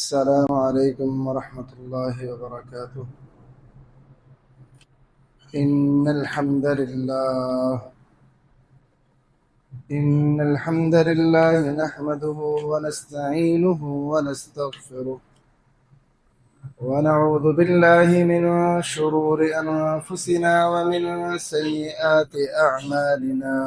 السلام عليكم ورحمة الله وبركاته. إن الحمد لله نحمده ونستعينه ونستغفره ونعوذ بالله من شرور أنفسنا ومن سيئات أعمالنا.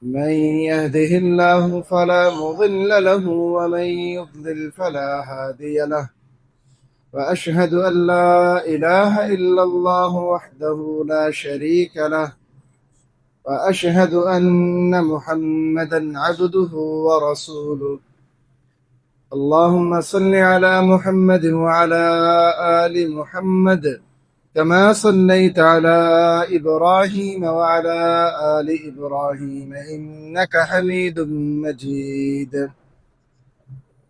من يهده الله فلا مضل له ومن يضلل فلا هادي له، وأشهد أن لا إله إلا الله وحده لا شريك له، وأشهد أن محمدا عبده ورسوله. اللهم صل على محمد وعلى آل محمد كما صليت على إبراهيم وعلى آل إبراهيم إنك حميد مجيد.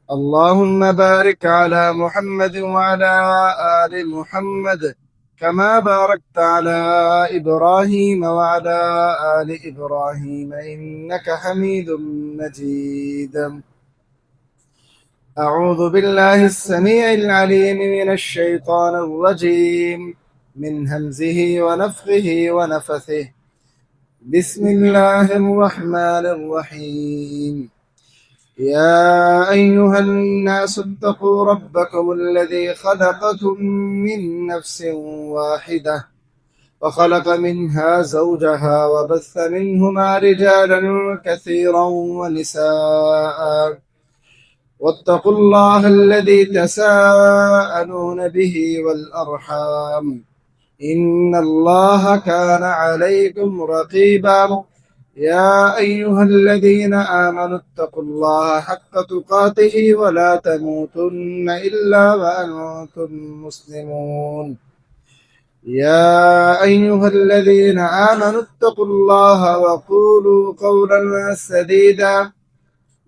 اللهم بارك على محمد وعلى آل محمد كما باركت على إبراهيم وعلى آل إبراهيم إنك حميد مجيد. أعوذ بالله السميع العليم من الشيطان الرجيم من همزه ونفخه ونفثه. بسم الله الرحمن الرحيم. يا أيها الناس اتقوا ربكم الذي خلقكم من نفس واحدة وخلق منها زوجها وبث منهما رجالا كثيرا ونساء، واتقوا الله الذي تساءلون به والأرحام إن الله كان عليكم رقيبا. يا أيها الذين آمنوا اتقوا الله حق تقاته ولا تموتن إلا وأنتم مسلمون. يا أيها الذين آمنوا اتقوا الله وقولوا قولا سديدا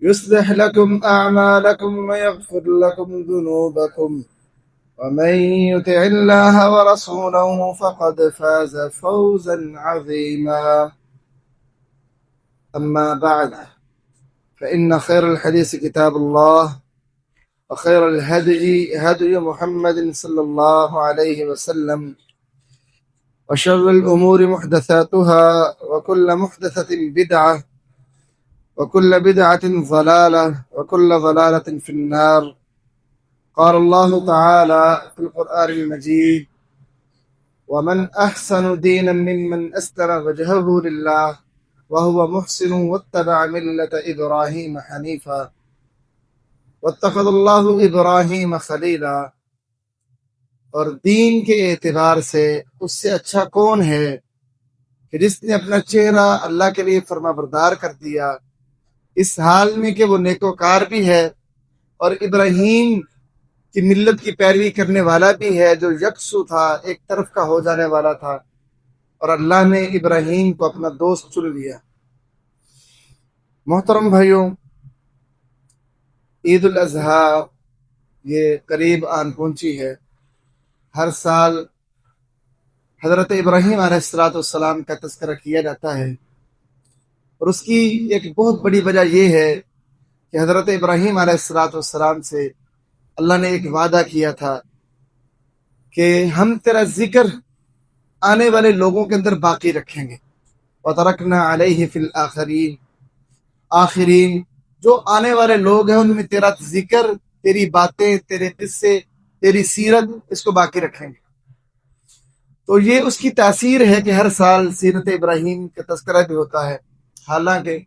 يصلح لكم أعمالكم ويغفر لكم ذنوبكم، ومن يطع الله ورسوله فقد فاز فوزا عظيما. أما بعد، فإن خير الحديث كتاب الله، وخير الهدي هدي محمد صلى الله عليه وسلم، وشر الأمور محدثاتها، وكل محدثة بدعة، وكل بدعة ضلالة، وكل ضلالة في النار. قال الله تعالى في القرآن المجيد: ومن أحسن دينا ممن أسلم وجهه لله وهو محسن واتبع ملة إبراهيم حنيفا واتخذ الله إبراهيم خليلا. اور دین کے اعتبار سے اس سے اچھا کون ہے کہ جس نے اپنا چہرہ اللہ کے لیے فرما بردار کر دیا، اس حال میں کہ وہ نیکوکار بھی ہے اور ابراہیم کی ملت کی پیروی کرنے والا بھی ہے، جو یکسو تھا، ایک طرف کا ہو جانے والا تھا، اور اللہ نے ابراہیم کو اپنا دوست چن لیا۔ محترم بھائیوں، عید الاضحیٰ یہ قریب آن پہنچی ہے۔ ہر سال حضرت ابراہیم علیہ السلام کا تذکرہ کیا جاتا ہے، اور اس کی ایک بہت بڑی وجہ یہ ہے کہ حضرت ابراہیم علیہ السلام سے اللہ نے ایک وعدہ کیا تھا کہ ہم تیرا ذکر آنے والے لوگوں کے اندر باقی رکھیں گے، وَتَرَكْنَا عَلَيْهِ فِي الْآخِرِينَ، آخرین جو آنے والے لوگ ہیں ان میں تیرا ذکر، تیری باتیں، تیرے قصے، تیری سیرت، اس کو باقی رکھیں گے۔ تو یہ اس کی تاثیر ہے کہ ہر سال سیرت ابراہیم کا تذکرہ بھی ہوتا ہے، حالانکہ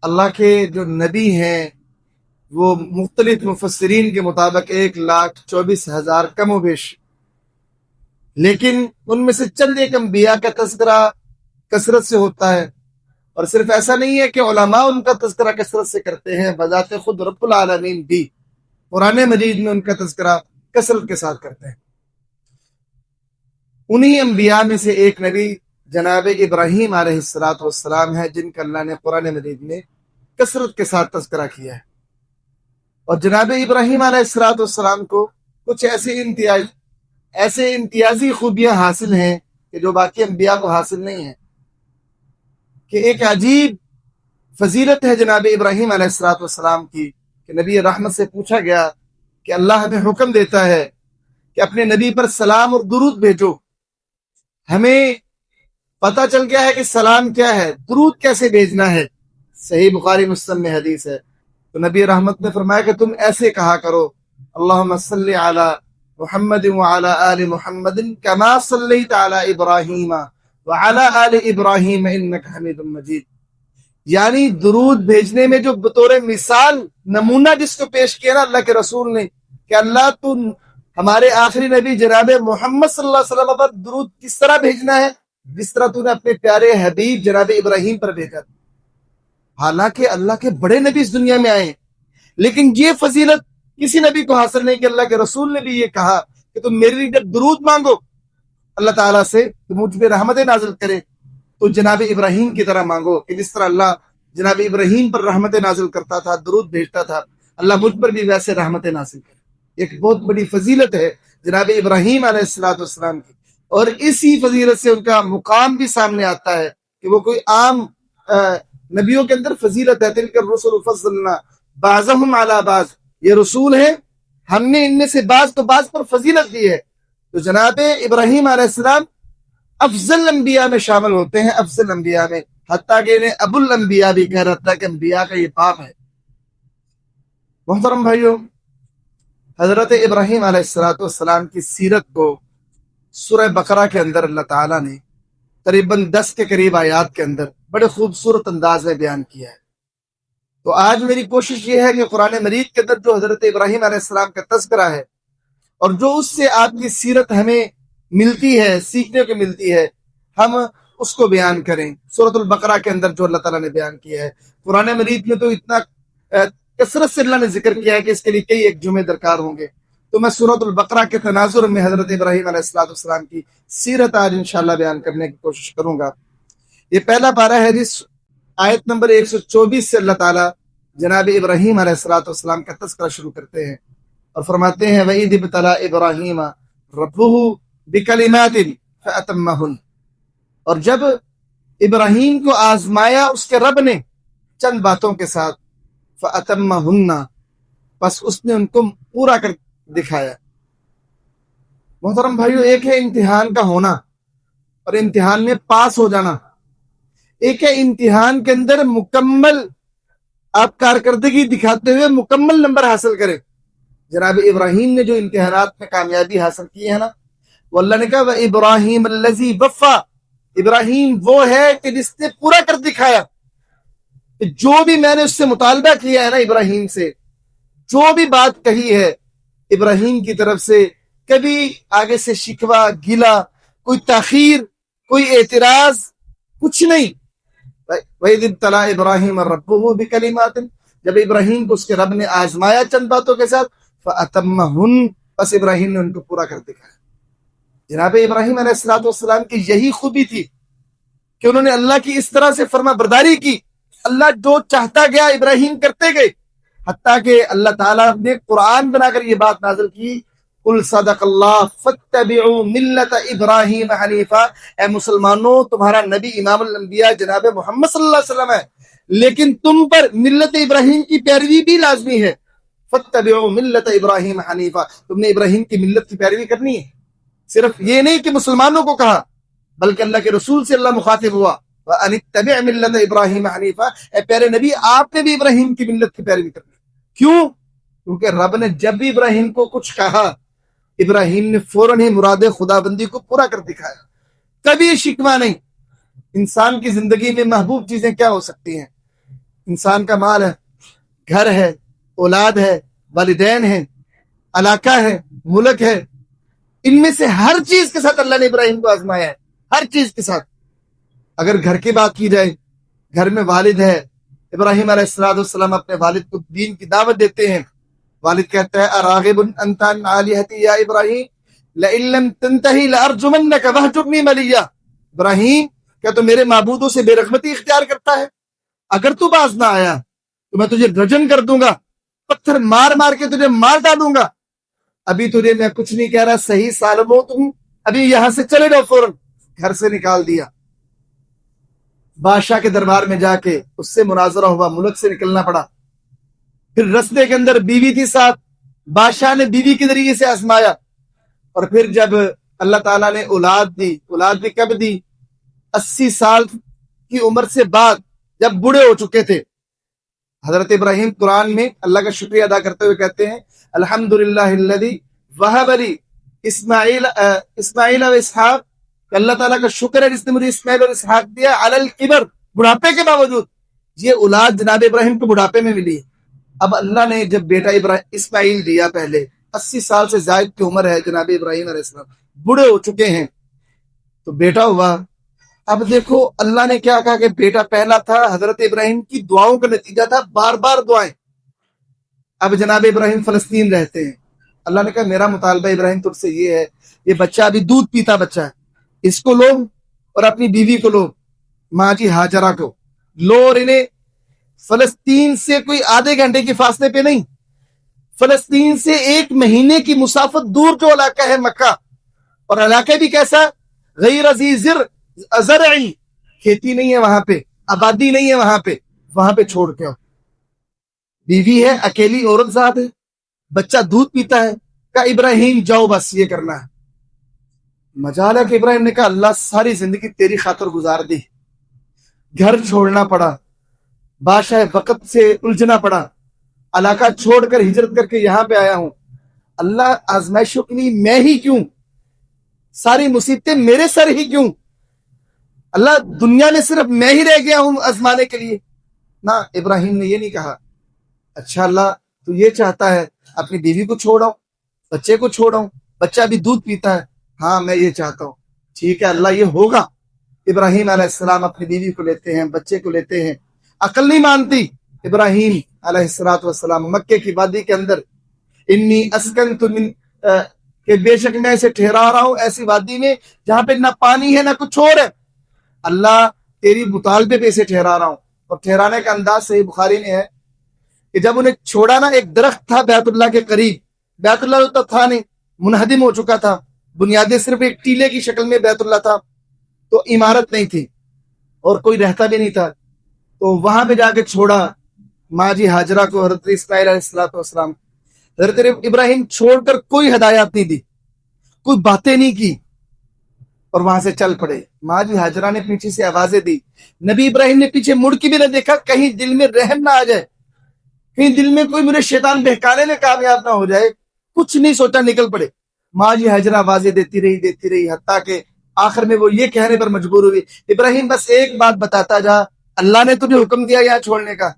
اللہ کے جو نبی ہیں وہ مختلف مفسرین کے مطابق 1,24,000 کم و بیش، لیکن ان میں سے چند ایک انبیاء کا تذکرہ کثرت سے ہوتا ہے۔ اور صرف ایسا نہیں ہے کہ علماء ان کا تذکرہ کثرت سے کرتے ہیں، بذات خود رب العالمین بھی قرآن مجید میں ان کا تذکرہ کثرت کے ساتھ کرتے ہیں۔ انہی انبیاء میں سے ایک نبی جناب ابراہیم علیہ السلام ہے، جن کا اللہ نے قرآن مجید میں کثرت کے ساتھ تذکرہ کیا ہے۔ اور جناب ابراہیم علیہ السلام کو کچھ ایسے امتیازی خوبیاں حاصل ہیں کہ جو باقی انبیاء کو حاصل نہیں ہیں، کہ ایک عجیب فضیلت ہے جناب ابراہیم علیہ السلام کی کہ نبی رحمت سے پوچھا گیا کہ اللہ ہمیں حکم دیتا ہے کہ اپنے نبی پر سلام اور درود بھیجو. ہمیں پتہ چل گیا ہے کہ سلام کیا ہے، درود کیسے بھیجنا ہے. صحیح بخاری مسلم میں حدیث ہے. تو نبی رحمت نے فرمایا کہ تم ایسے کہا کرو، اللہم صلی علی محمد وعلی آل محمد کما صلیت علی ابراہیم وعلی آل ابراہیم انک حمید مجید. یعنی درود بھیجنے میں جو بطور مثال نمونہ جس کو پیش کیا نا اللہ کے رسول نے کہ اللہ تو ہمارے آخری نبی جناب محمد صلی اللہ علیہ وسلم پر درود کس طرح بھیجنا ہے، جس طرح تو نے اپنے پیارے حبیب جناب ابراہیم پر بھیجا. حالانکہ اللہ کے بڑے نبی اس دنیا میں آئے، لیکن یہ فضیلت کسی نبی کو حاصل نہیں کہ اللہ کے رسول نے بھی یہ کہا کہ تم میرے لیے جب درود مانگو اللہ تعالیٰ سے تو مجھ پہ رحمتیں نازل کرے تو جناب ابراہیم کی طرح مانگو کہ جس طرح اللہ جناب ابراہیم پر رحمتیں نازل کرتا تھا، درود بھیجتا تھا، اللہ مجھ پر بھی ویسے رحمتیں نازل کرے. ایک بہت بڑی فضیلت ہے جناب ابراہیم علیہ السلام کی، اور اسی فضیلت سے ان کا مقام بھی سامنے آتا ہے کہ وہ کوئی عام نبیوں کے اندر فضیلت ہے. تلک الرسل فضلنا بعضهم علی بعض، یہ رسول ہیں ہم نے ان میں سے بعض تو بعض پر فضیلت دی ہے. تو جناب ابراہیم علیہ السلام افضل انبیاء میں شامل ہوتے ہیں، افضل انبیاء میں، حتیٰ کہ انہیں ابو الانبیاء بھی کہہ رہا تھا کہ انبیاء کا یہ باپ ہے. محترم بھائیوں، حضرت ابراہیم علیہ السلام کی سیرت کو سورہ بقرہ کے اندر اللہ تعالیٰ نے تقریباً 10 کے قریب آیات کے اندر بڑے خوبصورت انداز میں بیان کیا ہے. تو آج میری کوشش یہ ہے کہ قرآن مجید کے اندر جو حضرت ابراہیم علیہ السلام کا تذکرہ ہے اور جو اس سے آپ کی سیرت ہمیں ملتی ہے، سیکھنے کو ملتی ہے، ہم اس کو بیان کریں. سورۃ البقرہ کے اندر جو اللہ تعالیٰ نے بیان کیا ہے، قرآن مجید میں تو اتنا کثرت سے اللہ نے ذکر کیا ہے کہ اس کے لیے کئی ایک جمعے درکار ہوں گے. تو میں سورۃ البقرہ کے تناظر میں حضرت ابراہیم علیہ السلام کی سیرت آج انشاءاللہ بیان کرنے کی کوشش کروں گا. یہ پہلا پارہ ہے جس آیت نمبر 124 سے اللہ تعالیٰ جناب ابراہیم علیہ السلام کا تذکرہ شروع کرتے ہیں اور فرماتے ہیں وَإِذِ ابْتَلَىٰ إِبْرَاهِيمَ رَبُّهُ بِكَلِمَاتٍ فَأَتَمَّهُنَّ، اور جب ابراہیم کو آزمایا اس کے رب نے چند باتوں کے ساتھ، فَأَتَمَّهُنَّ، پس اس نے ان کو پورا کر دکھایا. محترم بھائیو، ایک ہے امتحان کا ہونا اور امتحان میں پاس ہو جانا، ایک ہے امتحان کے اندر مکمل آپ کارکردگی دکھاتے ہوئے مکمل نمبر حاصل کریں. جناب ابراہیم نے جو امتحانات میں کامیابی حاصل کی ہے نا، وہ اللہ نے کہا وَإِبْرَاهِيمَ الَّذِي وَفَّى، ابراہیم وہ ہے کہ جس نے پورا کر دکھایا. جو بھی میں نے اس سے مطالبہ کیا ہے نا، ابراہیم سے جو بھی بات کہی ہے ابراہیم کی طرف سے، کبھی آگے سے شکوہ گلا، کوئی تاخیر، کوئی اعتراض، کچھ نہیں. وَإِذِ ابْتَلَىٰ إِبْرَاهِيمَ رَبُّهُ بِكَلِمَاتٍ، جب ابراہیم کو اس کے رب نے آزمایا چند باتوں کے ساتھ، فَأَتَمَّهُنَّ، بس ابراہیم نے ان کو پورا کر دکھایا. جناب ابراہیم علیہ السلام کی یہی خوبی تھی کہ انہوں نے اللہ کی اس طرح سے فرما برداری کی. اللہ جو چاہتا گیا ابراہیم کرتے گئے، حتیٰ کہ اللہ تعالیٰ نے قرآن بنا کر یہ بات نازل کی قل صدق اللہ فاتبعوا ملت ابراہیم حنیفہ، اے مسلمانوں تمہارا نبی امام الانبیاء جناب محمد صلی اللہ علیہ وسلم ہے، لیکن تم پر ملت ابراہیم کی پیروی بھی لازمی ہے. فاتبعوا ملت ابراہیم حنیفہ، تم نے ابراہیم کی ملت کی پیروی کرنی ہے. صرف یہ نہیں کہ مسلمانوں کو کہا، بلکہ اللہ کے رسول سے اللہ مخاطب ہوا وَأَنِ اتَّبِعْ مِلَّتَ إِبْرَاهِيمَ حَنِيفًا، اے پیارے نبی آپ نے بھی ابراہیم کی ملت کی پیروی کرنی. کیوں؟ کیونکہ رب نے جب بھی ابراہیم کو کچھ کہا، ابراہیم نے فوراً ہی مراد خدا بندی کو پورا کر دکھایا، کبھی شکوہ نہیں. انسان کی زندگی میں محبوب چیزیں کیا ہو سکتی ہیں؟ انسان کا مال ہے، گھر ہے، اولاد ہے، والدین ہیں، علاقہ ہے، ملک ہے. ان میں سے ہر چیز کے ساتھ اللہ نے ابراہیم کو آزمایا ہے، ہر چیز کے ساتھ. اگر گھر کی بات کی جائے، گھر میں والد ہے، ابراہیم علیہ السلام اپنے والد کو دین کی دعوت دیتے ہیں. والد کہتا ہے اراغب انت عن آلہتی یا ابراہیم لئن لم تنتہی لارجمنک وہجرنی ملیا. ابراہیم کیا تو میرے معبودوں سے بے رغبتی اختیار کرتا ہے؟ اگر تو باز نہ آیا تو میں تجھے رجم کر دوں گا، پتھر مار مار کے تجھے مار ڈالوں گا. ابھی تجھے میں کچھ نہیں کہہ رہا، صحیح سالم ہو تم، ابھی یہاں سے چلے جاؤ. فوراً گھر سے نکال دیا. بادشاہ کے دربار میں جا کے اس سے مناظرہ ہوا، ملک سے نکلنا پڑا. پھر رستے کے اندر بیوی تھی ساتھ، بادشاہ نے بیوی کے ذریعے سے آزمایا، اور پھر جب اللہ تعالیٰ نے اولاد دی، اولاد بھی کب دی؟ 80 سال کی عمر سے بعد، جب بوڑھے ہو چکے تھے۔ حضرت ابراہیم قرآن میں اللہ کا شکریہ ادا کرتے ہوئے کہتے ہیں الحمدللہ الذی وہب لی اسماعیل و اسحاق، کہ اللہ تعالیٰ کا شکر ہے جس نے مجھے اسماعیل اور اسحاق دیا علی الکبر، بڑھاپے کے باوجود۔ یہ اولاد جناب ابراہیم کو بڑھاپے میں ملی ہے۔ اب اللہ نے جب بیٹا اسماعیل دیا، پہلے 80 سال سے زائد کی عمر ہے جناب ابراہیم علیہ السلام، بوڑھے ہو چکے ہیں، تو بیٹا ہوا۔ اب دیکھو اللہ نے کیا کہا کہ بیٹا پہلا تھا، حضرت ابراہیم کی دعاؤں کا نتیجہ تھا، بار بار دعائیں۔ اب جناب ابراہیم فلسطین رہتے ہیں، اللہ نے کہا میرا مطالبہ ابراہیم تم سے یہ ہے، یہ بچہ ابھی دودھ پیتا بچہ ہے، اس کو لو اور اپنی بیوی کو لو، ماں جی ہاجرہ کو لو، اور انہیں فلسطین سے کوئی آدھے گھنٹے کے فاصلے پہ نہیں، فلسطین سے 1 مہینے کی مسافت دور جو علاقہ ہے مکہ، اور علاقہ بھی کیسا؟ غیر ذی زرعی، کھیتی نہیں ہے وہاں پہ، آبادی نہیں ہے وہاں پہ چھوڑ کے آؤ۔ بیوی ہے، اکیلی عورت ذات ہے، بچہ دودھ پیتا ہے، کہا ابراہیم جاؤ بس یہ کرنا ہے۔ مجال ہے کہ ابراہیم نے کہا اللہ ساری زندگی تیری خاطر گزار دی، گھر چھوڑنا پڑا، بادشاہ وقت سے الجھنا پڑا، علاقہ چھوڑ کر ہجرت کر کے یہاں پہ آیا ہوں، اللہ آزمائشوں کے لیے میں ہی کیوں، ساری مصیبتیں میرے سر ہی کیوں، اللہ دنیا میں صرف میں ہی رہ گیا ہوں آزمانے کے لیے۔ نہ، ابراہیم نے یہ نہیں کہا اچھا اللہ تو یہ چاہتا ہے اپنی بیوی کو چھوڑاؤں، بچے کو چھوڑاؤں، بچہ بھی دودھ پیتا ہے، ہاں میں یہ چاہتا ہوں، ٹھیک ہے اللہ یہ ہوگا۔ ابراہیم علیہ السلام اپنی بیوی کو لیتے ہیں، بچے کو لیتے ہیں، عقل نہیں مانتی۔ ابراہیم علیہ السلام مکے کی وادی کے اندر، انی اسکنت من، کہ بے شک میں اسے ٹھہرا رہا ہوں ایسی وادی میں جہاں پہ نہ پانی ہے نہ کچھ اور ہے، اللہ تیری مطالبے پہ اسے ٹھہرا رہا ہوں۔ اور ٹھہرانے کا انداز صحیح بخاری میں ہے کہ جب انہیں چھوڑا نا، ایک درخت تھا بیت اللہ کے قریب، بیت اللہ تو تھا نہیں، منہدم ہو چکا تھا، بنیادیں صرف ایک ٹیلے کی شکل میں بیت اللہ تھا، تو عمارت نہیں تھی اور کوئی رہتا بھی نہیں تھا، تو وہاں پہ جا کے چھوڑا ماں جی ہاجرہ کو، حضرت اسماعیل علیہ السلام۔ حضرت ابراہیم چھوڑ کر کوئی ہدایات نہیں دی، کوئی باتیں نہیں کی، اور وہاں سے چل پڑے۔ ماں جی ہاجرہ نے پیچھے سے آوازیں دی، نبی ابراہیم نے پیچھے مڑ کے بھی نہ دیکھا، کہیں دل میں رحم نہ آ جائے، کہیں دل میں کوئی میرے شیطان بہکانے میں کامیاب نہ ہو جائے، کچھ نہیں سوچا، نکل پڑے۔ ماں جی ہاجرہ آوازیں دیتی رہی، حتیٰ کہ آخر میں وہ یہ کہنے پر مجبور ہوئی ابراہیم بس ایک بات بتاتا جا، اللہ نے تجھے حکم دیا یہاں چھوڑنے کا؟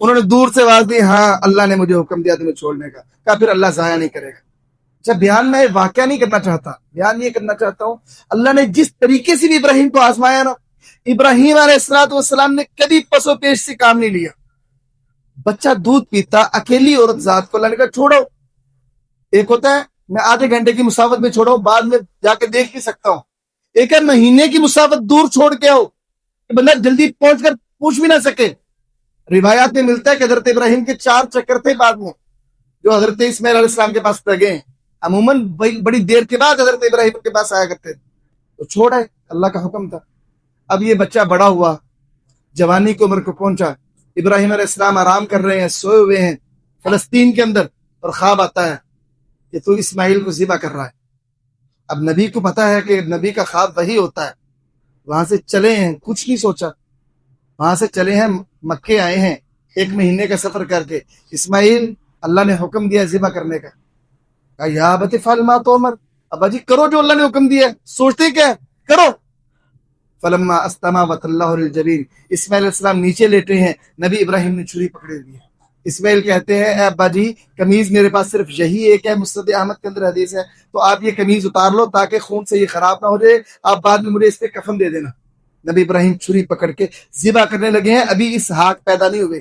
انہوں نے دور سے آواز دی، ہاں اللہ نے مجھے حکم دیا تمہیں چھوڑنے کا۔ کہا پھر اللہ ضائع نہیں کرے گا۔ اچھا، بیان میں واقعہ نہیں کرنا چاہتا، بیان یہ کرنا چاہتا ہوں اللہ نے جس طریقے سے بھی ابراہیم کو آزمایا نا، ابراہیم علیہ السلام نے کبھی پس و پیش سے کام نہیں لیا۔ بچہ دودھ پیتا، اکیلی عورت ذات کو اللہ نے کہا چھوڑو۔ ایک ہوتا ہے میں آدھے گھنٹے کی مسافت میں چھوڑا ہوں، بعد میں جا کے دیکھ بھی سکتا ہوں، ایک ہے مہینے کی مسافت دور چھوڑ کے آؤ کہ بندہ جلدی پہنچ کر پوچھ بھی نہ سکے۔ روایات میں ملتا ہے کہ حضرت ابراہیم کے 4 چکر تھے بعد میں جو حضرت اسماعیل علیہ السلام کے پاس لگے ہیں، عموماً بڑی دیر کے بعد حضرت ابراہیم کے پاس آیا کرتے تھے، تو چھوڑا ہے، اللہ کا حکم تھا۔ اب یہ بچہ بڑا ہوا، جوانی کی عمر کو پہنچا، ابراہیم علیہ السلام آرام کر رہے ہیں، سوئے ہوئے ہیں فلسطین کے اندر، اور خواب آتا ہے کہ تو اسماعیل کو ذبح کر رہا ہے۔ اب نبی کو پتا ہے کہ نبی کا خواب وہی ہوتا ہے، وہاں سے چلے ہیں، کچھ نہیں سوچا، وہاں سے چلے ہیں، مکے آئے ہیں 1 مہینے کا سفر کر کے، اسماعیل اللہ نے حکم دیا ذبح کرنے کا، کہا یا ابت افعل ما تؤمر، ابا جی کرو جو اللہ نے حکم دیا، سوچتے کیا ہے، کرو۔ فلما استما وتلہ للجبین، اسماعیل علیہ السلام نیچے لیٹے ہیں، نبی ابراہیم نے چھری پکڑے ہوئی ہے۔ اسماعیل کہتے ہیں اے ابا جی قمیض میرے پاس صرف یہی ایک ہے، مسند احمد کے اندر حدیث ہے، تو آپ یہ قمیض اتار لو تاکہ خون سے یہ خراب نہ ہو جائے، آپ بعد میں مجھے اس پہ کفن دے دینا۔ نبی ابراہیم چھری پکڑ کے ذبح کرنے لگے ہیں، ابھی اسحاق پیدا نہیں ہوئے،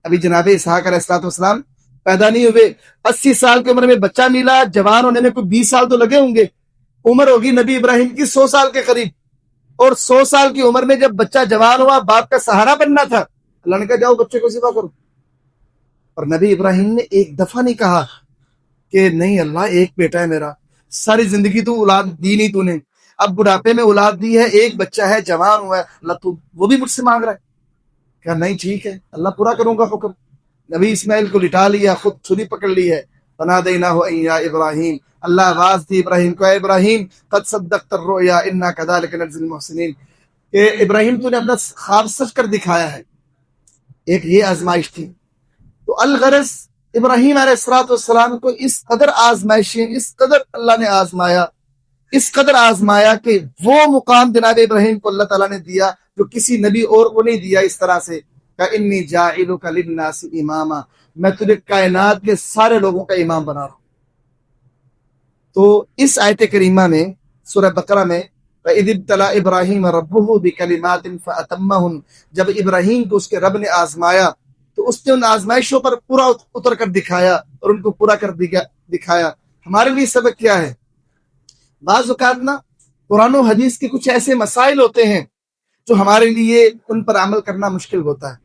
ابھی جناب اسحاق علیہ السلام پیدا نہیں ہوئے، 80 سال کی عمر میں بچہ ملا، جوان ہونے میں کوئی 20 سال تو لگے ہوں گے، عمر ہوگی نبی ابراہیم کی 100 سال کے قریب، اور 100 سال کی عمر میں جب بچہ جوان ہوا، باپ کا سہارا بننا تھا، اللہ نے کہا جاؤ بچے کو ذبح کرو۔ اور نبی ابراہیم نے ایک دفعہ نہیں کہا کہ نہیں اللہ ایک بیٹا ہے میرا، ساری زندگی تو اولاد دی نہیں تو نے، اب بڑھاپے میں اولاد دی ہے، ایک بچہ ہے، جوان ہوا ہے، اللہ تو وہ بھی مجھ سے مانگ رہا ہے۔ کہا نہیں ٹھیک ہے اللہ پورا کروں گا حکم۔ نبی اسماعیل کو لٹا لیا، خود چھری پکڑ لی ہے. فنادیناہ ان یا ابراہیم، اللہ آواز دی ابراہیم کو، اے ابراہیم قد صدقت الرؤیا انا کذالک نجزی المحسنین، کہ ابراہیم تو نے اپنا خواب سچ کر دکھایا ہے. ایک یہ آزمائش تھی. تو الغرض ابراہیم علیہ السلام کو اس قدر آزمائشیں، اس قدر اللہ نے آزمایا، اس قدر آزمایا کہ وہ مقام جناب ابراہیم کو اللہ تعالیٰ نے دیا جو کسی نبی اور کو نہیں دیا. اس طرح سے کہ انی جاعلک للناس اماما، میں تجھے کائنات کے سارے لوگوں کا امام بنا رہا ہوں. تو اس آیت کریمہ میں سورہ بقرہ میں وَإِذِ ابْتَلَىٰ إِبْرَاهِيمَ رَبُّهُ بِكَلِمَاتٍ فَأَتَمَّهُنَّ، جب ابراہیم کو اس کے رب نے آزمایا تو اس نے ان آزمائشوں پر پورا اتر کر دکھایا اور ان کو پورا کر دکھایا. ہمارے لیے سبق کیا ہے؟ بعض اوقات نا قرآن و حدیث کے کچھ ایسے مسائل ہوتے ہیں جو ہمارے لیے ان پر عمل کرنا مشکل ہوتا ہے،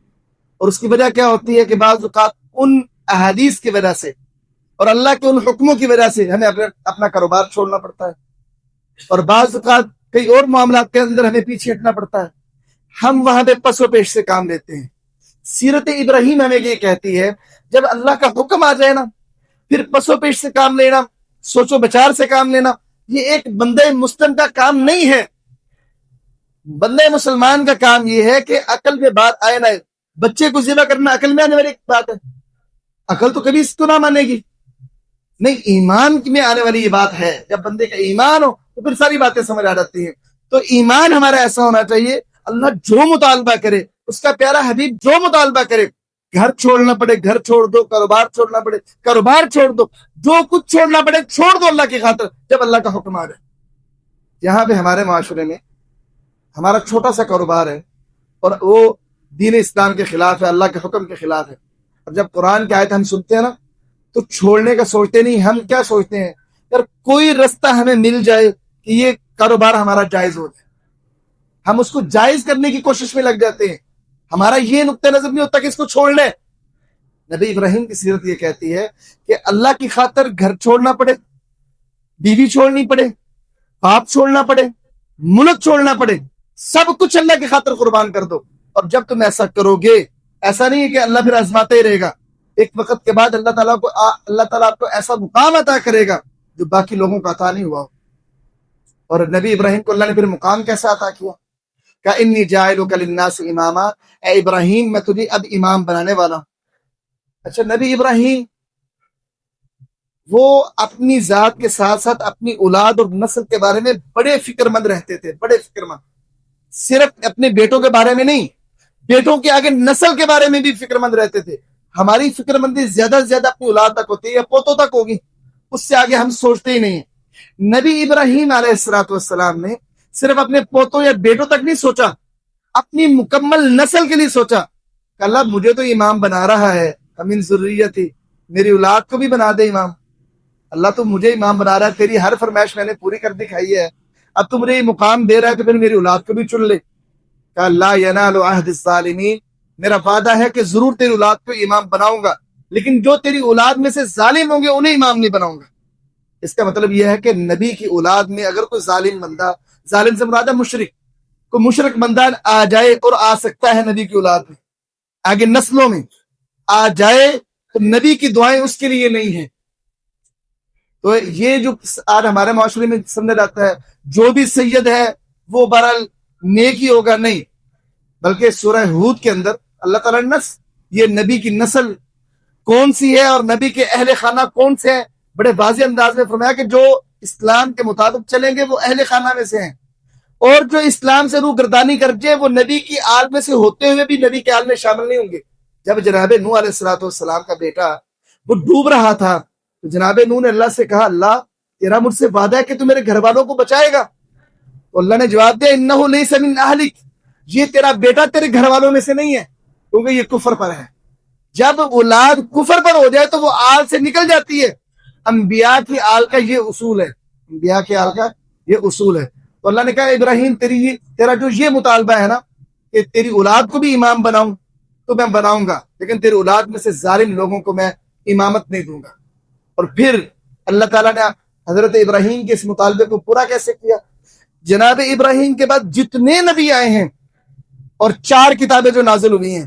اور اس کی وجہ کیا ہوتی ہے کہ بعض اوقات ان احادیث کی وجہ سے اور اللہ کے ان حکموں کی وجہ سے ہمیں اپنا کاروبار چھوڑنا پڑتا ہے، اور بعض اوقات کئی اور معاملات کے اندر ہمیں پیچھے ہٹنا پڑتا ہے. ہم وہاں پہ پس و پیش سے کام لیتے ہیں. سیرت ابراہیم ہمیں یہ کہتی ہے جب اللہ کا حکم آ جائے نا، پھر پس و پیش سے کام لینا، سوچ و بچار سے کام لینا، یہ ایک بندہ مسلم کا کام نہیں ہے. بندہ مسلمان کا کام یہ ہے کہ عقل میں بات آئے نہ. بچے کو ذبح کرنا عقل میں آنے والی بات ہے، عقل تو کبھی اس کو نہ مانے گی. نہیں، ایمان میں آنے والی یہ بات ہے. جب بندے کا ایمان ہو تو پھر ساری باتیں سمجھ آ جاتی ہیں. تو ایمان ہمارا ایسا ہونا چاہیے، اللہ جو مطالبہ کرے، اس کا پیارا حبیب جو مطالبہ کرے، گھر چھوڑنا پڑے گھر چھوڑ دو، کاروبار چھوڑنا پڑے کاروبار چھوڑ دو، جو کچھ چھوڑنا پڑے چھوڑ دو اللہ کی خاطر، جب اللہ کا حکم آ جائے. یہاں پہ ہمارے معاشرے میں ہمارا چھوٹا سا کاروبار ہے اور وہ دین اسلام کے خلاف ہے، اللہ کے حکم کے خلاف ہے، اور جب قرآن کی آیت ہم سنتے ہیں نا تو چھوڑنے کا سوچتے نہیں. ہم کیا سوچتے ہیں؟ یار کوئی رستہ ہمیں مل جائے کہ یہ کاروبار ہمارا جائز ہو جائے، ہم اس کو جائز کرنے کی کوشش میں لگ جاتے ہیں. ہمارا یہ نقطہ نظر نہیں ہوتا کہ اس کو چھوڑ لیں. نبی ابراہیم کی سیرت یہ کہتی ہے کہ اللہ کی خاطر گھر چھوڑنا پڑے، بیوی چھوڑنی پڑے، باپ چھوڑنا پڑے، ملک چھوڑنا پڑے، سب کچھ اللہ کی خاطر قربان کر دو. اور جب تم ایسا کرو گے، ایسا نہیں ہے کہ اللہ پھر آزماتا ہی رہے گا. ایک وقت کے بعد اللہ تعالیٰ آپ کو ایسا مقام عطا کرے گا جو باقی لوگوں کو عطا نہیں ہوا ہو. اور نبی ابراہیم کو اللہ نے پھر مقام کیسا عطا کیا؟ کہ انی جاعلک للناس اماما، اے ابراہیم میں تجھے اب امام بنانے والا ہوں. اچھا، نبی ابراہیم وہ اپنی ذات کے ساتھ ساتھ اپنی اولاد اور نسل کے بارے میں بڑے فکر مند رہتے تھے، بڑے فکر مند. صرف اپنے بیٹوں کے بارے میں نہیں، بیٹوں کے آگے نسل کے بارے میں بھی فکر مند رہتے تھے. ہماری فکر مندی زیادہ سے زیادہ اپنی اولاد تک ہوتی ہے یا پوتوں تک ہوگی، اس سے آگے ہم سوچتے ہی نہیں ہیں. نبی ابراہیم علیہ السلام نے صرف اپنے پوتوں یا بیٹوں تک نہیں سوچا، اپنی مکمل نسل کے لیے سوچا کہ اللہ مجھے تو امام بنا رہا ہے، من ذریتی، میری اولاد کو بھی بنا دے امام. اللہ تو مجھے امام بنا رہا ہے، تیری ہر فرمائش میں نے پوری کر دکھائی ہے، اب تو مجھے یہ مقام دے رہا ہے تو پھر میری اولاد کو بھی چن لے. کہ لا ینال عہد الظالمین، میرا وعدہ ہے کہ ضرور تیری اولاد کو امام بناؤں گا، لیکن جو تیری اولاد میں سے ظالم ہوں گے انہیں امام نہیں بناؤں گا. اس کا مطلب یہ ہے کہ نبی کی اولاد میں اگر کوئی ظالم بندہ، ظالم سے مراد ہے مشرک، کوئی مشرک بندہ آ جائے، اور آ سکتا ہے نبی کی اولاد میں، آگے نسلوں میں آ جائے، تو نبی کی دعائیں اس کے لیے نہیں ہیں. تو یہ جو آج ہمارے معاشرے میں سمجھا جاتا ہے جو بھی سید ہے وہ بہرحال نیک ہی ہوگا، نہیں، بلکہ سورہ ہود کے اندر اللہ تعالیٰ نے یہ نبی کی نسل کون سی ہے اور نبی کے اہل خانہ کون سے ہیں بڑے واضح انداز میں فرمایا کہ جو اسلام کے مطابق چلیں گے وہ اہل خانہ میں سے ہیں، اور جو اسلام سے روح گردانی کر جائے وہ نبی کی آل میں سے ہوتے ہوئے بھی نبی کے آل میں شامل نہیں ہوں گے. جب جناب نوح علیہ السلام کا بیٹا وہ ڈوب رہا تھا تو جناب نوح نے اللہ سے کہا، اللہ تیرا مجھ سے وعدہ ہے کہ تو میرے گھر والوں کو بچائے گا؟ تو اللہ نے جواب دیا، انہ لیس من اہلک، یہ تیرا بیٹا تیرے گھر والوں میں سے نہیں ہے کیونکہ یہ کفر پر ہے. جب اولاد کفر پر ہو جائے تو وہ آل سے نکل جاتی ہے. انبیاء کی آل کا یہ اصول ہے، انبیاء کی آل کا یہ اصول ہے. تو اللہ نے کہا ابراہیم تیرا جو یہ مطالبہ ہے نا کہ تیری اولاد کو بھی امام بناؤں تو میں بناؤں گا، لیکن تیری اولاد میں سے ظالم لوگوں کو میں امامت نہیں دوں گا. اور پھر اللہ تعالیٰ نے حضرت ابراہیم کے اس مطالبے کو پورا کیسے کیا؟ جناب ابراہیم کے بعد جتنے نبی آئے ہیں اور 4 کتابیں جو نازل ہوئی ہیں،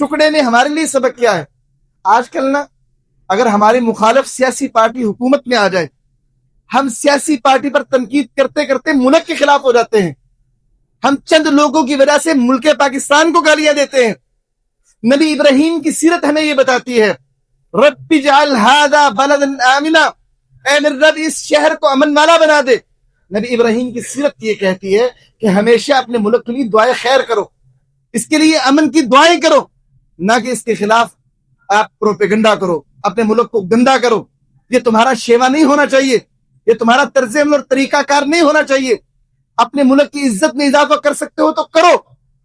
ٹکڑے میں ہمارے لیے سبق کیا ہے؟ آج کل نا اگر ہماری مخالف سیاسی پارٹی حکومت میں آ جائے، ہم سیاسی پارٹی پر تنقید کرتے کرتے ملک کے خلاف ہو جاتے ہیں. ہم چند لوگوں کی وجہ سے ملک پاکستان کو گالیاں دیتے ہیں. نبی ابراہیم کی سیرت ہمیں یہ بتاتی ہے، رب اجعل ھذا بلدا آمنا، اے میرے رب اس شہر کو امن والا بنا دے. نبی ابراہیم کی سیرت یہ کہتی ہے کہ ہمیشہ اپنے ملک کے لیے دعائیں خیر کرو، اس کے لیے امن کی دعائیں کرو، نہ کہ اس کے خلاف آپ پروپیگنڈا کرو، اپنے ملک کو گندا کرو. یہ تمہارا شیوا نہیں ہونا چاہیے، یہ تمہارا طرز عمل اور طریقہ کار نہیں ہونا چاہیے. اپنے ملک کی عزت میں اضافہ کر سکتے ہو تو کرو،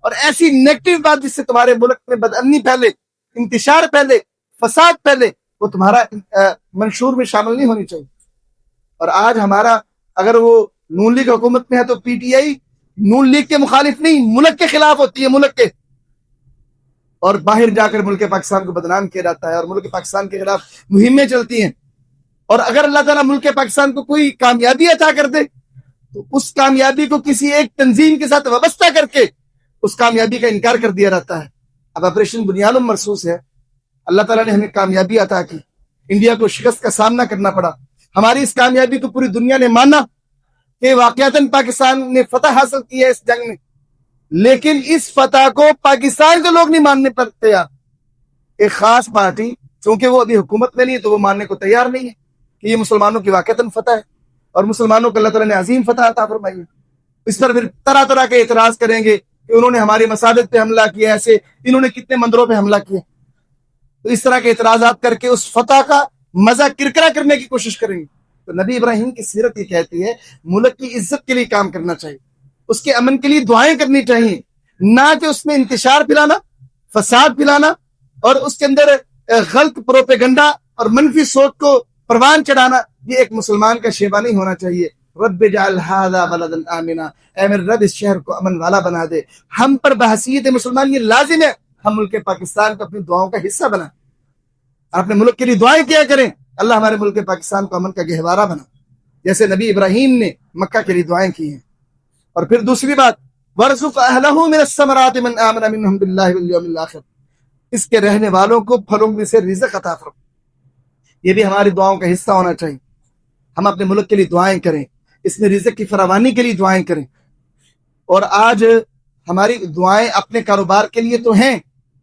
اور ایسی نیگیٹو بات جس سے تمہارے ملک میں بدامنی پھیلے، انتشار پھیلے، فساد پھیلے، وہ تمہارا منشور میں شامل نہیں ہونی چاہیے. اور آج ہمارا اگر وہ نون لیگ حکومت میں ہے تو P T I known league کے مخالف نہیں، ملک کے خلاف ہوتی ہے، ملک کے. اور باہر جا کر ملک پاکستان کو بدنام کیا جاتا ہے اور ملک پاکستان کے خلاف مہمیں چلتی ہیں. اور اگر اللہ تعالیٰ ملک پاکستان کو کوئی کامیابی عطا کر دے تو اس کامیابی کو کسی ایک تنظیم کے ساتھ وابستہ کر کے اس کامیابی کا انکار کر دیا جاتا ہے. اب آپریشن بنیاد مرصوص ہے، اللہ تعالیٰ نے ہمیں کامیابی عطا کی، انڈیا کو شکست کا سامنا کرنا پڑا. ہماری اس کامیابی کو پوری دنیا نے مانا کہ واقعتاً پاکستان نے فتح حاصل کی ہے اس جنگ میں، لیکن اس فتح کو پاکستان کے لوگ نہیں ماننے پر تیار. ایک خاص پارٹی چونکہ وہ ابھی حکومت میں نہیں ہے تو وہ ماننے کو تیار نہیں ہے کہ یہ مسلمانوں کی واقعتاً فتح ہے، اور مسلمانوں کو اللہ تعالیٰ نے عظیم فتح عطا فرمائی ہے. اس پر پھر طرح طرح کے اعتراض کریں گے کہ انہوں نے ہماری مساجد پہ حملہ کیا، ایسے انہوں نے کتنے مندروں پہ حملہ کیا. تو اس طرح کے اعتراضات کر کے اس فتح کا مزہ کرکرا کرنے کی کوشش کریں گے. تو نبی ابراہیم کی سیرت یہ کہتی ہے ملک کی عزت کے لیے کام کرنا چاہیے، اس کے امن کے لیے دعائیں کرنی چاہیے، نہ کہ اس میں انتشار پھیلانا، فساد پھیلانا اور اس کے اندر غلط پروپیگنڈا اور منفی سوچ کو پروان چڑھانا. یہ ایک مسلمان کا شیوا نہیں ہونا چاہیے. رب اجعل ھذا بلدا آمنا، اے میرے رب اس شہر کو امن والا بنا دے. ہم پر بحیثیت مسلمان یہ لازم ہے ہم ملک پاکستان کو اپنی دعاؤں کا حصہ بنائیں، اپنے ملک کے لیے دعائیں کیا کریں. اللہ ہمارے ملک پاکستان کو امن کا گہوارہ بنا، جیسے نبی ابراہیم نے مکہ کے لیے دعائیں کی ہیں. اور پھر دوسری بات، وَارْزُقْ أَهْلَهُ مِنَ الثَّمَرَاتِ مَنْ آمَنَ مِنْهُمْ بِاللَّهِ وَالْيَوْمِ الْآخِرِ، اس کے رہنے والوں کو پھلوں میں سے رزق عطا فرما. یہ بھی ہماری دعاؤں کا حصہ ہونا چاہیے. ہم اپنے ملک کے لیے دعائیں کریں، اس میں رزق کی فراوانی کے لیے دعائیں کریں. اور آج ہماری دعائیں اپنے کاروبار کے لیے تو ہیں،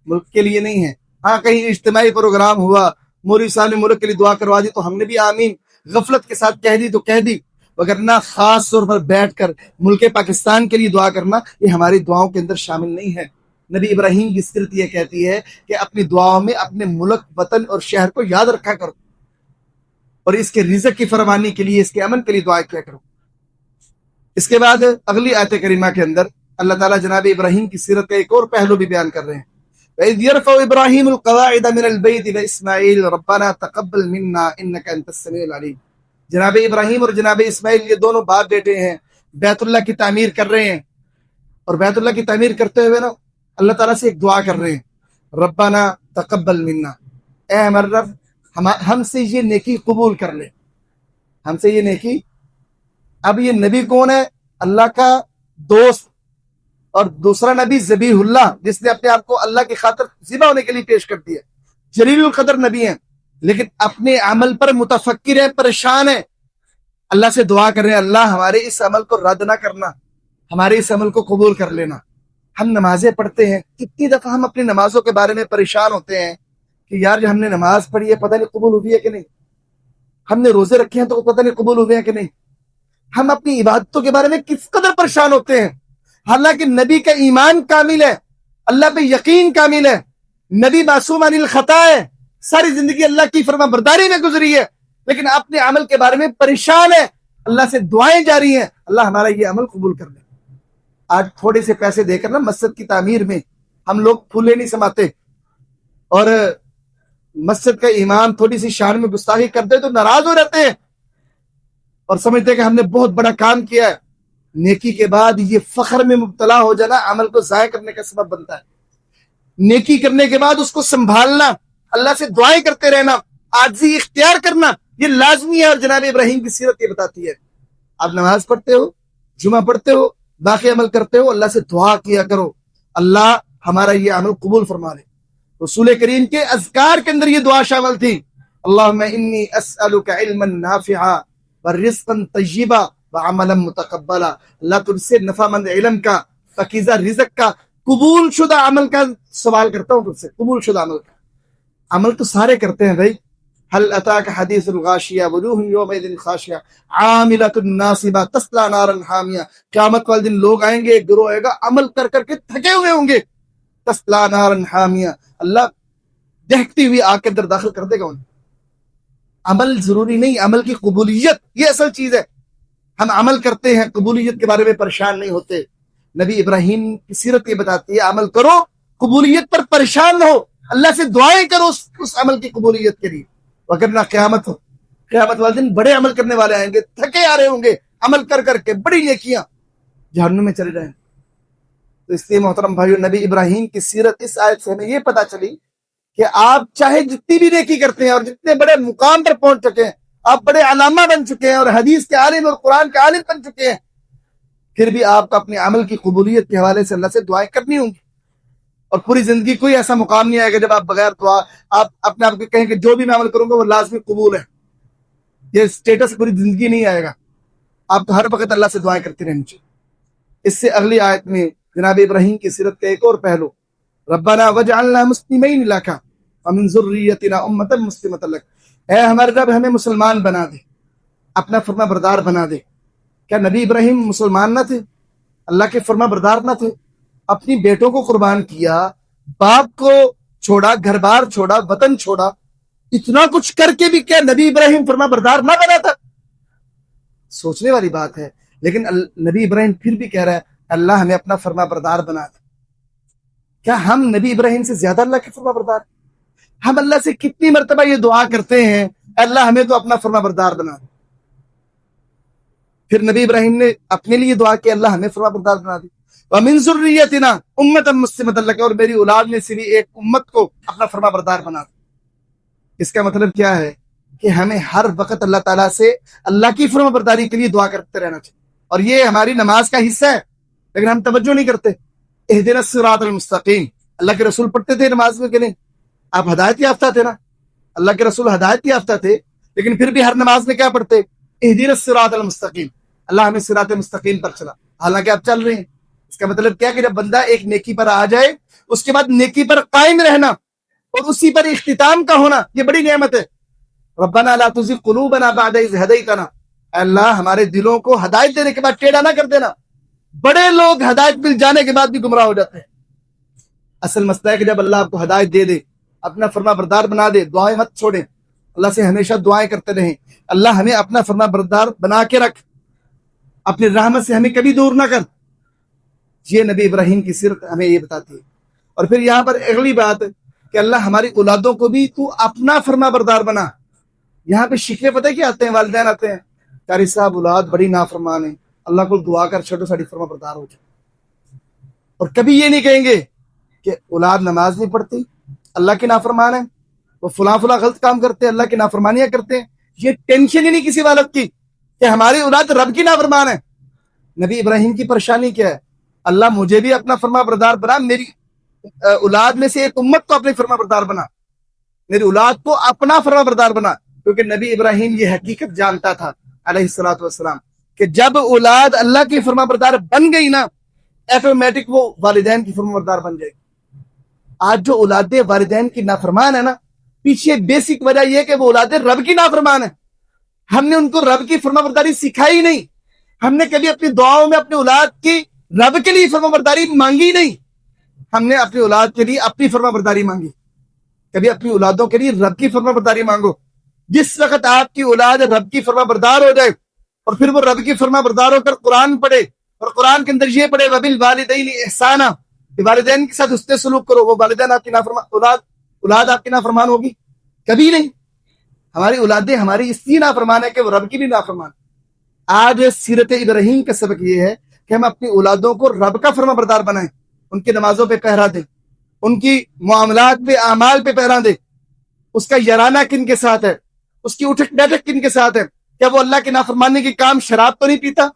ملک کے لیے نہیں ہیں. ہاں کہیں اجتماعی پروگرام ہوا، مولوی صاحب نے ملک کے لیے دعا کروا دی تو ہم نے بھی آمین غفلت کے ساتھ کہہ دی تو کہہ دی، وگرنہ خاص طور پر بیٹھ کر ملک پاکستان کے لیے دعا کرنا یہ ہماری دعاؤں کے اندر شامل نہیں ہے. نبی ابراہیم کی سیرت یہ کہتی ہے کہ اپنی دعاؤں میں اپنے ملک، وطن اور شہر کو یاد رکھا کرو، اور اس کے رزق کی فراوانی کے لیے، اس کے امن کے لیے دعا کیا کرو. اس کے بعد اگلی آیت کریمہ کے اندر اللہ تعالیٰ جناب ابراہیم کی سیرت کا ایک اور پہلو بھی بیان کر رہے ہیں. وَإِذْ يَرْفَعُ إِبْرَاهِيمُ الْقَوَاعِدَ مِنَ الْبَيْتِ وَإِسْمَاعِيلُ رَبَّنَا تَقَبَّلْ مِنَّا إِنَّكَ أَنْتَ السَّمِيعُ الْعَلِيمُ. جناب ابراہیم اور جناب اسماعیل یہ دونوں باپ بیٹے ہیں، بیت اللہ کی تعمیر کر رہے ہیں، اور بیت اللہ کی تعمیر کرتے ہوئے نا اللہ تعالیٰ سے ایک دعا کر رہے ہیں، ربنا تقبل منا، اے ہمارے رب ہم سے یہ نیکی قبول کر لے، ہم سے یہ نیکی. اب یہ نبی کون ہے؟ اللہ کا دوست، اور دوسرا نبی ذبیح اللہ، جس نے اپنے آپ کو اللہ کی خاطر ذبح ہونے کے لیے پیش کر دیا. جلیل القدر نبی ہیں، لیکن اپنے عمل پر متفکر ہے، پریشان ہے. اللہ سے دعا کر رہے ہیں اللہ ہمارے اس عمل کو رد نہ کرنا، ہمارے اس عمل کو قبول کر لینا. ہم نمازیں پڑھتے ہیں، کتنی دفعہ ہم اپنی نمازوں کے بارے میں پریشان ہوتے ہیں کہ یار جو ہم نے نماز پڑھی ہے پتہ نہیں قبول ہوئی ہے کہ نہیں، ہم نے روزے رکھے ہیں تو پتہ نہیں قبول ہوئے ہیں کہ نہیں. ہم اپنی عبادتوں کے بارے میں کس قدر پریشان ہوتے ہیں، حالانکہ نبی کا ایمان کامل ہے، اللہ پہ یقین کامل ہے، نبی معصوم عن الخطا ہے، ساری زندگی اللہ کی فرما برداری میں گزری ہے، لیکن اپنے عمل کے بارے میں پریشان ہے. اللہ سے دعائیں جاری ہیں اللہ ہمارا یہ عمل قبول کر لے. آج تھوڑے سے پیسے دے کر نا مسجد کی تعمیر میں ہم لوگ پھولے نہیں سماتے، اور مسجد کا امام تھوڑی سی شان میں گستاخی کر دے تو ناراض ہو جاتے ہیں اور سمجھتے ہیں کہ ہم نے بہت بڑا کام کیا ہے. نیکی کے بعد یہ فخر میں مبتلا ہو جانا عمل کو ضائع کرنے کا سبب بنتا ہے. نیکی کرنے کے بعد اس کو سنبھالنا، اللہ سے دعائیں کرتے رہنا، عاجزی اختیار کرنا یہ لازمی ہے. اور جناب ابراہیم کی سیرت یہ بتاتی ہے آپ نماز پڑھتے ہو، جمعہ پڑھتے ہو، باقی عمل کرتے ہو، اللہ سے دعا کیا کرو اللہ ہمارا یہ عمل قبول فرما لے. رسول کریم کے اذکار کے اندر یہ دعا شامل تھی، اللہم انی اسألک علما نافعا ورزقا طیبا وعملا متقبلا، اللہ تجھ سے نفع مند علم کا، پاکیزہ رزق کا، قبول شدہ عمل کا سوال کرتا ہوں تجھ سے، قبول شدہ عمل کا۔ عمل تو سارے کرتے ہیں بھائی، هل اتاک حدیث الغاشیہ وجوہ یومئذ خاشعہ عاملۃ ناصبہ تصلی نارا حامیہ، قیامت والے دن لوگ آئیں گے، ایک گروہ آئے گا عمل کر کر کے تھکے ہوئے ہوں گے، تصلی نارا حامیہ، اللہ دہکتی ہوئی آگ کے اندر داخل کر دے گا انہیں۔ عمل ضروری نہیں، عمل کی قبولیت یہ اصل چیز ہے۔ ہم عمل کرتے ہیں، قبولیت کے بارے میں پریشان نہیں ہوتے۔ نبی ابراہیم کی سیرت یہ بتاتی ہے عمل کرو، قبولیت پر پریشان نہ ہو، اللہ سے دعائیں کرو اس عمل کی قبولیت کے لیے، وگرنہ قیامت والے دن بڑے عمل کرنے والے آئیں گے، تھکے آ رہے ہوں گے عمل کر کر کے، بڑی نیکیاں، جہنم میں چلے جائیں۔ تو اس لیے محترم بھائیو، نبی ابراہیم کی سیرت اس آیت سے ہمیں یہ پتہ چلی کہ آپ چاہے جتنی بھی نیکی کرتے ہیں اور جتنے بڑے مقام پر پہنچ چکے ہیں، آپ بڑے علامہ بن چکے ہیں اور حدیث کے عالم اور قرآن کے عالم بن چکے ہیں، پھر بھی آپ کو اپنے عمل کی قبولیت کے حوالے سے اللہ سے دعائیں کرنی ہوں گی۔ اور پوری زندگی کوئی ایسا مقام نہیں آئے گا جب آپ بغیر دعا آپ اپنے آپ کو کہیں کہ جو بھی میں عمل کروں گا وہ لازمی قبول ہے، یہ اسٹیٹس پوری زندگی نہیں آئے گا۔ آپ کو ہر وقت اللہ سے دعائیں کرتے رہنی چاہیے۔ اس سے اگلی آیت میں جناب ابراہیم کی سیرت کا ایک اور پہلو، ربنا وجعلنا مسلمین لک ومن ذریتنا امۃ مسلمۃ لک، اے ہمارے رب ہمیں مسلمان بنا دے، اپنا فرما بردار بنا دے۔ کیا نبی ابراہیم مسلمان نہ تھے؟ اللہ کے فرما بردار نہ تھے؟ اپنی بیٹوں کو قربان کیا، باپ کو چھوڑا، گھر بار چھوڑا، وطن چھوڑا، اتنا کچھ کر کے بھی کیا نبی ابراہیم فرما بردار نہ بنا تھا؟ سوچنے والی بات ہے۔ لیکن نبی ابراہیم پھر بھی کہہ رہا ہے اللہ ہمیں اپنا فرما بردار بنا دے۔ کیا ہم نبی ابراہیم سے زیادہ اللہ کے فرما بردار؟ ہم اللہ سے کتنی مرتبہ یہ دعا کرتے ہیں اللہ ہمیں تو اپنا فرما بردار بنا دے۔ پھر نبی ابراہیم نے اپنے لیے دعا کی اللہ ہمیں فرما بردار بنا دے، وَمِن ذُرِّيَّتِنَا أُمَّةً مُسْلِمَةً لَكَ، اور میری اولاد میں سے بھی ایک امت کو اپنا فرما بردار بنا دے۔ اس کا مطلب کیا ہے کہ ہمیں ہر وقت اللہ تعالیٰ سے اللہ کی فرما برداری کے لیے دعا کرتے رہنا چاہیے، اور یہ ہماری نماز کا حصہ ہے، لیکن ہم توجہ نہیں کرتے۔ اهدنا الصراط المستقیم، اللہ کے رسول پڑھتے تھے نماز میں کہ نہیں؟ آپ ہدایت یافتہ تھے نا، اللہ کے رسول ہدایت یافتہ تھے، لیکن پھر بھی ہر نماز میں کیا پڑھتے؟ اهدنا الصراط المستقیم، اللہ ہمیں صراط مستقیم پر چلا، حالانکہ آپ چل رہے ہیں۔ اس کا مطلب کیا کہ جب بندہ ایک نیکی پر آ جائے اس کے بعد نیکی پر قائم رہنا اور اسی پر اختتام کا ہونا، یہ بڑی نعمت ہے۔ ربنا لا تزغ قلوبنا بعد اذ هديتنا، اللہ ہمارے دلوں کو ہدایت دینے کے بعد ٹیڑھا نہ کر دینا۔ بڑے لوگ ہدایت مل جانے کے بعد بھی گمراہ ہو جاتے ہیں۔ اصل مسئلہ ہے کہ جب اللہ آپ کو ہدایت دے دے، اپنا فرما بردار بنا دے، دعائیں مت چھوڑیں، اللہ سے ہمیشہ دعائیں کرتے رہیں، اللہ ہمیں اپنا فرما بردار بنا کے رکھ، اپنی رحمت سے ہمیں کبھی دور نہ کر۔ یہ نبی ابراہیم کی سیرت ہمیں یہ بتاتی ہے۔ اور پھر یہاں پر اگلی بات کہ اللہ ہماری اولادوں کو بھی تو اپنا فرما بردار بنا۔ یہاں پہ شکوے پتہ کیا آتے ہیں؟ والدین آتے ہیں، قاری صاحب اولاد بڑی نافرمان ہے، اللہ کو دعا کر چھوٹو ساڑی فرما بردار ہو جائے۔ اور کبھی یہ نہیں کہیں گے کہ اولاد نماز نہیں پڑھتی، اللہ کی نافرمان ہے، وہ فلاں غلط کام کرتے ہیں، اللہ کی نافرمانیاں کرتے ہیں۔ یہ ٹینشن ہی نہیں کسی والد کی کہ ہماری اولاد رب کی نافرمان ہے۔ نبی ابراہیم کی پریشانی کیا ہے؟ اللہ مجھے بھی اپنا فرما بردار بنا، میری اولاد میں سے ایک امت کو اپنی فرما بردار بنا، میری اولاد کو اپنا فرما بردار بنا۔ کیونکہ نبی ابراہیم یہ حقیقت جانتا تھا علیہ الصلوۃ والسلام کہ جب اولاد اللہ کی فرما بردار بن گئی نا، ایٹومیٹک وہ والدین کی فرما بردار بن جائے گی۔ آج جو اولادیں والدین کی نافرمان ہے نا، پیچھے بیسک وجہ یہ کہ وہ اولادیں رب کی نافرمان ہیں۔ ہم نے ان کو رب کی فرما برداری سکھائی نہیں، ہم نے کبھی اپنی دعاؤں میں اپنی اولاد کی رب کے لیے فرما برداری مانگی نہیں، ہم نے اپنی اولاد کے لیے اپنی فرما برداری مانگی۔ کبھی اپنی اولادوں کے لیے رب کی فرما برداری مانگو۔ جس وقت آپ کی اولاد رب کی فرما بردار ہو جائے اور پھر وہ رب کی فرما بردار ہو کر قرآن پڑھے اور قرآن کے اندر یہ پڑھے وبالوالدین احسانا، والدین کے ساتھ حسن سلوک کرو، وہ والدین آپ کی اولاد آپ کی نافرمان ہوگی؟ کبھی نہیں۔ ہماری اولادیں ہماری اس لیے نافرمان ہے کہ وہ رب کی بھی نافرمان۔ آج سیرت ابراہیم کا سبق یہ ہے کہ ہم اپنی اولادوں کو رب کا فرما بردار بنائیں، ان کی نمازوں پہ پہرا دیں، ان کی معاملات پہ اعمال پہ پہرا دیں، اس کا یارانہ کن کے ساتھ ہے، اس کی اٹھک بیٹھک کن کے ساتھ ہے، کیا وہ اللہ کے نافرمانی کے کام شراب تو نہیں پیتا،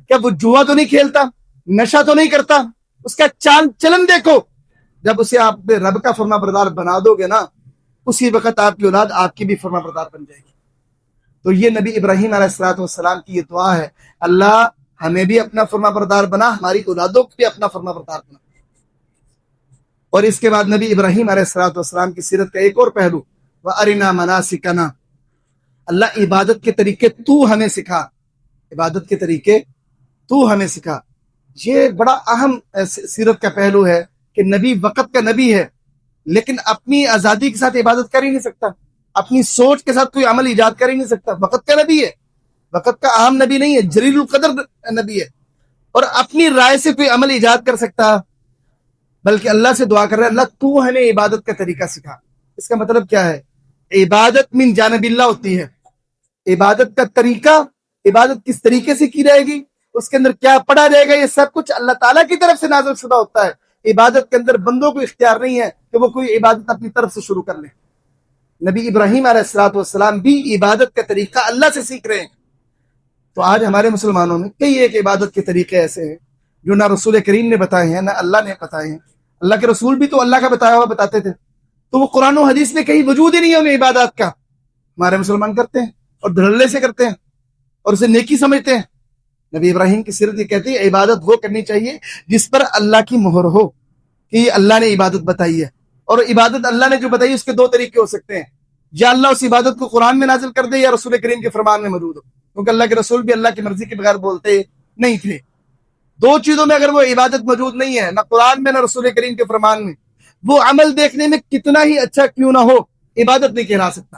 کیا وہ جوا تو نہیں کھیلتا، نشہ تو نہیں کرتا، اس کا چال چلن دیکھو۔ جب اسے آپ اپنے رب کا فرما بردار بنا دو گے نا، اسی وقت آپ کی اولاد آپ کی بھی فرما بردار بن جائے گی۔ تو یہ نبی ابراہیم علیہ السلام کی یہ دعا ہے، اللہ ہمیں بھی اپنا فرما بردار بنا، ہماری اولادوں کو بھی اپنا فرما بردار بنا۔ اور اس کے بعد نبی ابراہیم علیہ السلام کی سیرت کا ایک اور پہلو، وَأَرِنَا مَنَاسِكَنَا، اللہ عبادت کے طریقے تو ہمیں سکھا، عبادت کے طریقے تو ہمیں سکھا۔ یہ بڑا اہم سیرت کا پہلو ہے کہ نبی وقت کا نبی ہے، لیکن اپنی آزادی کے ساتھ عبادت کر ہی نہیں سکتا، اپنی سوچ کے ساتھ کوئی عمل ایجاد کر ہی نہیں سکتا۔ وقت کا نبی ہے، وقت کا عام نبی نہیں ہے، جلیل القدر نبی ہے، اور اپنی رائے سے کوئی عمل ایجاد کر سکتا، بلکہ اللہ سے دعا کر رہا ہے اللہ تو ہمیں عبادت کا طریقہ سکھا۔ اس کا مطلب کیا ہے؟ عبادت من جانب اللہ ہوتی ہے، عبادت کا طریقہ، عبادت کس طریقے سے کی جائے گی، اس کے اندر کیا پڑھا جائے گا، یہ سب کچھ اللہ تعالیٰ کی طرف سے نازل شدہ ہوتا ہے۔ عبادت کے اندر بندوں کو اختیار نہیں ہے کہ وہ کوئی عبادت اپنی طرف سے شروع کر لیں۔ نبی ابراہیم علیہ السلام بھی عبادت کا طریقہ اللہ سے سیکھ رہے ہیں۔ تو آج ہمارے مسلمانوں میں کئی ایک عبادت کے طریقے ایسے ہیں جو نہ رسول کریم نے بتائے ہیں نہ اللہ نے بتائے ہیں۔ اللہ کے رسول بھی تو اللہ کا بتایا ہوا بتاتے تھے، تو وہ قرآن و حدیث میں کہیں وجود ہی نہیں ہے ان عبادات کا۔ ہمارے مسلمان کرتے ہیں اور دھڑلے سے کرتے ہیں اور اسے نیکی سمجھتے ہیں۔ نبی ابراہیم کی سیرت یہ کہتی ہے عبادت وہ کرنی چاہیے جس پر اللہ کی مہر ہو کہ یہ اللہ نے عبادت بتائی ہے، اور عبادت اللہ نے جو بتائی اس کے دو طریقے ہو سکتے ہیں، یا اللہ اس عبادت کو قرآن میں نازل کر دے یا رسول کریم کے فرمان میں موجود ہو، کیونکہ اللہ کے رسول بھی اللہ کی مرضی کے بغیر بولتے نہیں تھے۔ دو چیزوں میں اگر وہ عبادت موجود نہیں ہے، نہ قرآن میں نہ رسول کریم کے فرمان میں، وہ عمل دیکھنے میں کتنا ہی اچھا کیوں نہ ہو عبادت نہیں کہلا سکتا۔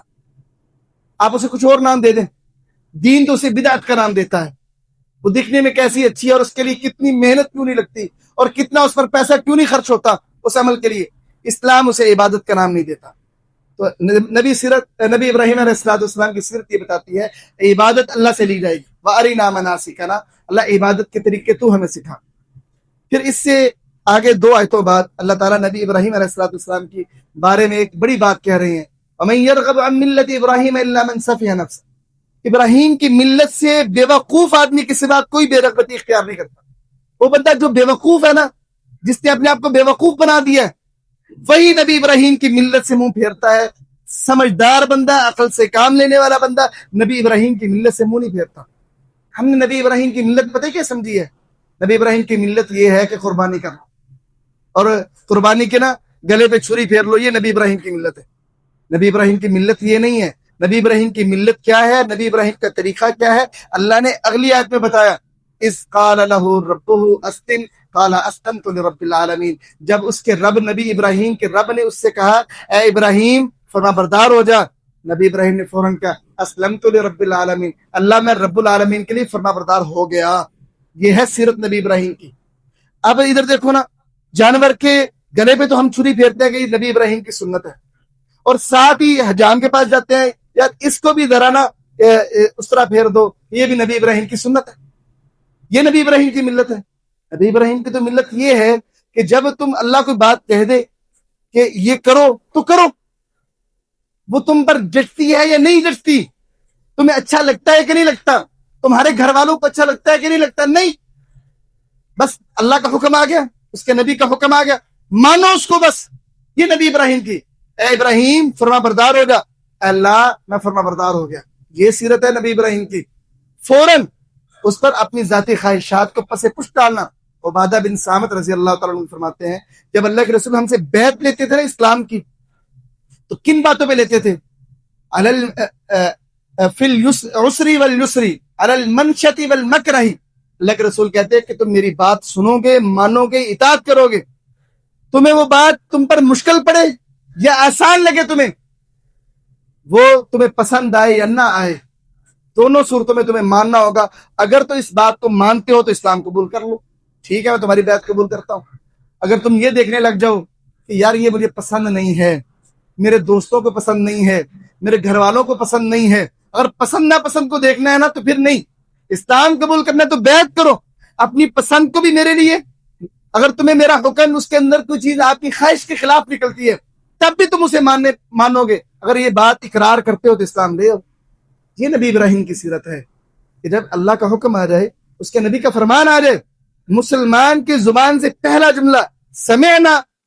آپ اسے کچھ اور نام دے دیں، دین تو اسے بدعت کا نام دیتا ہے، وہ دکھنے میں کیسی اچھی ہے اور اس کے لیے کتنی محنت کیوں نہیں لگتی اور کتنا اس پر پیسہ کیوں نہیں خرچ ہوتا اس عمل کے لیے، اسلام اسے عبادت کا نام نہیں دیتا۔ تو نبی ابراہیم علیہ السلام کی سیرت یہ بتاتی ہے عبادت اللہ سے لی جائے گی، وَأَرِنَا مَنَاسِكَنَا، اللہ عبادت کے طریقے تو ہمیں سکھا۔ پھر اس سے آگے دو آیتوں بعد اللہ تعالیٰ نبی ابراہیم علیہ السلام کی بارے میں ایک بڑی بات کہہ رہے ہیں، وَمَن يَرْغَبْ عَن مِلَّةِ إِبْرَاهِيمَ إِلَّا مَن سَفِهَ نَفْسَهُ، ابراہیم کی ملت سے بے وقوف آدمی کے سوا کوئی بے رغبتی اختیار نہیں کرتا۔ وہ بندہ جو بے وقوف ہے نا، جس نے اپنے آپ کو بے وقوف بنا دیا ہے، وہی نبی ابراہیم کی ملت سے منہ پھیرتا ہے۔ سمجھدار بندہ، عقل سے کام لینے والا بندہ نبی ابراہیم کی ملت سے منہ نہیں پھیرتا۔ ہم نے نبی ابراہیم کی ملت پتہ کیا سمجھی ہے؟ نبی ابراہیم کی ملت یہ ہے کہ قربانی کرنا، اور قربانی کے نا گلے پہ چھری پھیر لو، یہ نبی ابراہیم کی ملت ہے۔ نبی ابراہیم کی ملت یہ نہیں ہے۔ نبی ابراہیم کی ملت کیا ہے، نبی ابراہیم کا طریقہ کیا ہے؟ اللہ نے اگلی آیت میں بتایا، اذ قال له ربه اسلم قال اسلمت لرب العالمین، جب اس کے رب، نبی ابراہیم کے رب نے اس سے کہا اے ابراہیم فرما بردار ہو جا، نبی ابراہیم نے فوراً کہا اسلمت لرب العالمین، اللہ میں رب العالمین کے لیے فرما بردار ہو گیا۔ یہ ہے سیرت نبی ابراہیم کی۔ اب ادھر دیکھو نا، جانور کے گلے پہ تو ہم چھری پھیرتے ہیں کہ یہ نبی ابراہیم کی سنت ہے، اور ساتھ ہی حجام کے پاس جاتے ہیں، یا اس کو بھی ذرا نا اس طرح پھیر دو، یہ بھی نبی ابراہیم کی سنت ہے، یہ نبی ابراہیم کی ملت ہے۔ نبی ابراہیم کی تو ملت یہ ہے کہ جب تم اللہ کوئی بات کہہ دے کہ یہ کرو تو کرو، وہ تم پر جچتی ہے یا نہیں جچتی، تمہیں اچھا لگتا ہے کہ نہیں لگتا، تمہارے گھر والوں کو اچھا لگتا ہے کہ نہیں لگتا، نہیں، بس اللہ کا حکم آ گیا، اس کے نبی کا حکم آ گیا، مانو اس کو بس۔ یہ نبی ابراہیم کی، اے ابراہیم فرما بردار ہو جا، اللہ میں فرما بردار ہو گیا، یہ سیرت ہے نبی ابراہیم کی۔ فوراً اس پر اپنی ذاتی خواہشات کو پس پشت ڈالنا۔ عبادہ بن صامت رضی اللہ تعالیٰ عنہ فرماتے ہیں جب اللہ کے رسول ہم سے بیعت لیتے تھے نا اسلام کی، تو کن باتوں پہ لیتے تھے؟ فی العسر والیسر، علی المنشط والمکرہ، اللہ کے رسول کہتے ہیں کہ تم میری بات سنو گے، مانو گے، اطاعت کرو گے، تمہیں وہ بات تم پر مشکل پڑے یا آسان لگے، وہ تمہیں پسند آئے یا نہ آئے، دونوں صورتوں میں تمہیں ماننا ہوگا۔ اگر تو اس بات کو مانتے ہو تو اسلام قبول کر لو، ٹھیک ہے میں تمہاری بات قبول کرتا ہوں۔ اگر تم یہ دیکھنے لگ جاؤ کہ یار یہ مجھے پسند نہیں ہے، میرے دوستوں کو پسند نہیں ہے، میرے گھر والوں کو پسند نہیں ہے، اگر پسند نہ پسند کو دیکھنا ہے نا تو پھر نہیں، اسلام قبول کرنا ہے تو بیعت کرو اپنی پسند کو بھی میرے لیے۔ اگر تمہیں میرا حکم اس کے اندر کوئی چیز آپ کی خواہش کے خلاف نکلتی ہے تب بھی تم اسے مانو گے، اگر یہ بات اقرار کرتے ہو تو اسلام لے آؤ۔ یہ نبی ابراہیم کی سیرت ہے کہ جب اللہ کا حکم آ جائے، اس کے نبی کا فرمان آ جائے، مسلمان کی زبان سے پہلا جملہ سمعنا